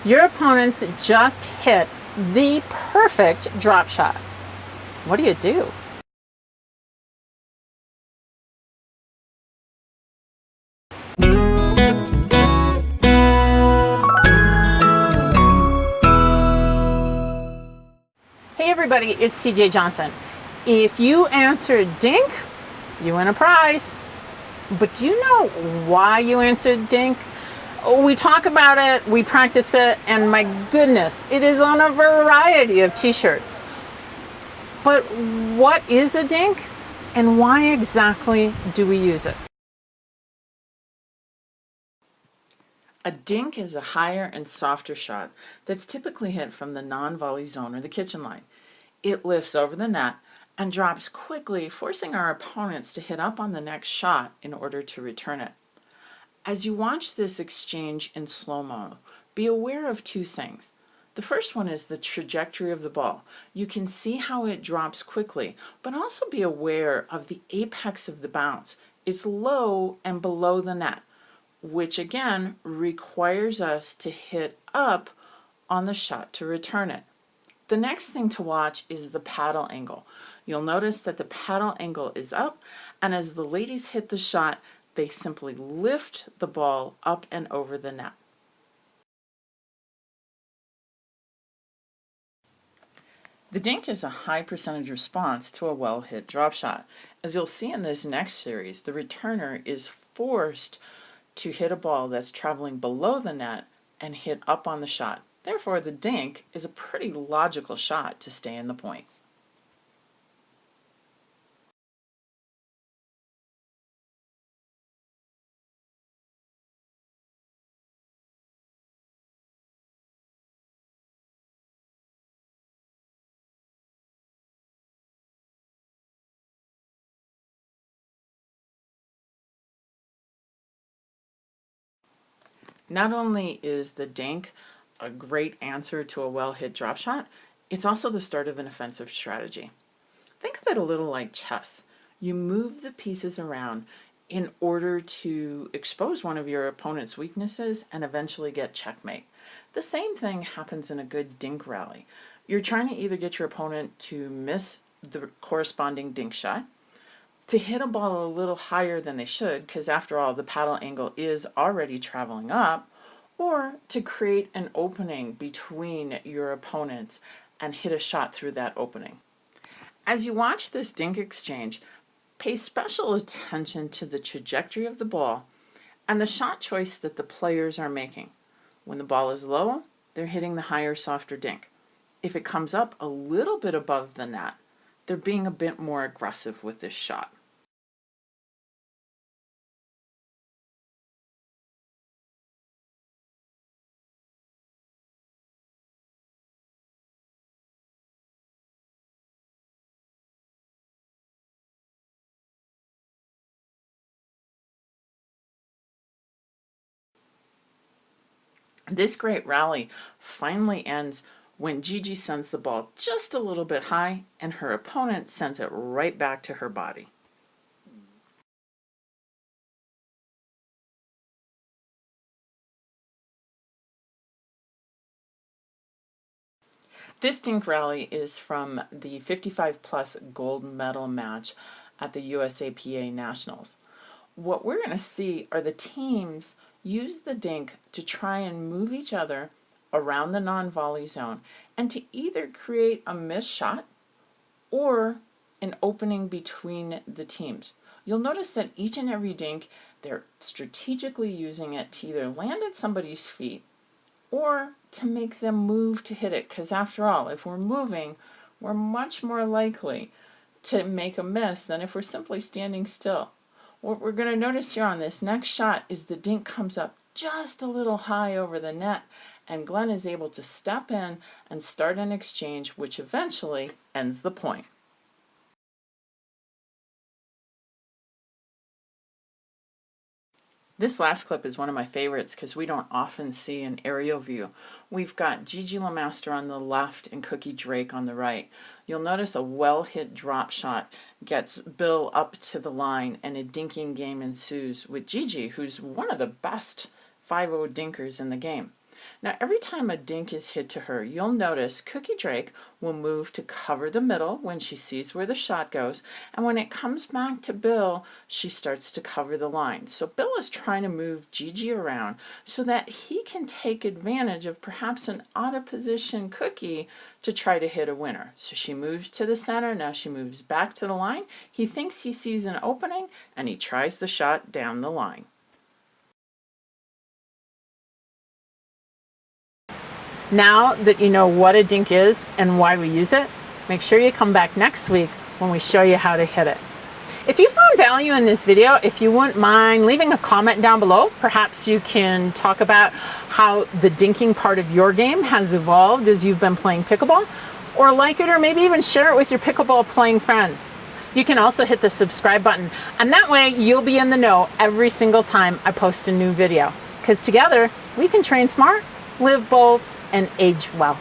Your opponents just hit the perfect drop shot. What do you do? Hey everybody, it's CJ Johnson. If you answered Dink, you win a prize. But do you know why you answered Dink? We talk about it, we practice it, and my goodness, it is on a variety of t-shirts. But what is a dink, and why exactly do we use it? A dink is a higher and softer shot that's typically hit from the non-volley zone or the kitchen line. It lifts over the net and drops quickly, forcing our opponents to hit up on the next shot in order to return it. As you watch this exchange in slow-mo, be aware of two things. The first one is the trajectory of the ball. You can see how it drops quickly, but also be aware of the apex of the bounce. It's low and below the net, which again requires us to hit up on the shot to return it. The next thing to watch is the paddle angle. You'll notice that the paddle angle is up, and as the ladies hit the shot, they simply lift the ball up and over the net. The dink is a high percentage response to a well-hit drop shot. As you'll see in this next series, the returner is forced to hit a ball that's traveling below the net and hit up on the shot. Therefore, the dink is a pretty logical shot to stay in the point. Not only is the dink a great answer to a well-hit drop shot, it's also the start of an offensive strategy. Think of it a little like chess. You move the pieces around in order to expose one of your opponent's weaknesses and eventually get checkmate. The same thing happens in a good dink rally. You're trying to either get your opponent to miss the corresponding dink shot, to hit a ball a little higher than they should, because after all, the paddle angle is already traveling up, or to create an opening between your opponents and hit a shot through that opening. As you watch this dink exchange, pay special attention to the trajectory of the ball and the shot choice that the players are making. When the ball is low, they're hitting the higher, softer dink. If it comes up a little bit above the net, they're being a bit more aggressive with this shot. This great rally finally ends when Gigi sends the ball just a little bit high and her opponent sends it right back to her body. This dink rally is from the 55 plus gold medal match at the USAPA Nationals. What we're going to see are the teams use the dink to try and move each other around the non-volley zone and to either create a missed shot or an opening between the teams. You'll notice that each and every dink, they're strategically using it to either land at somebody's feet or to make them move to hit it, because after all, if we're moving, we're much more likely to make a miss than if we're simply standing still. What we're going to notice here on this next shot is the dink comes up just a little high over the net, and Glenn is able to step in and start an exchange, which eventually ends the point. This last clip is one of my favorites because we don't often see an aerial view. We've got Gigi LeMaster on the left and Cookie Drake on the right. You'll notice a well-hit drop shot gets Bill up to the line and a dinking game ensues with Gigi, who's one of the best 5-0 dinkers in the game. Now, every time a dink is hit to her, you'll notice Cookie Drake will move to cover the middle when she sees where the shot goes, and when it comes back to Bill, she starts to cover the line. So Bill is trying to move Gigi around so that he can take advantage of perhaps an out of position Cookie to try to hit a winner. So she moves to the center, now she moves back to the line. He thinks he sees an opening, and he tries the shot down the line. Now that you know what a dink is and why we use it, make sure you come back next week when we show you how to hit it. If you found value in this video, if you wouldn't mind leaving a comment down below, perhaps you can talk about how the dinking part of your game has evolved as you've been playing pickleball, or like it, or maybe even share it with your pickleball playing friends. You can also hit the subscribe button, and that way you'll be in the know every single time I post a new video. Because together, we can train smart, live bold, and age well.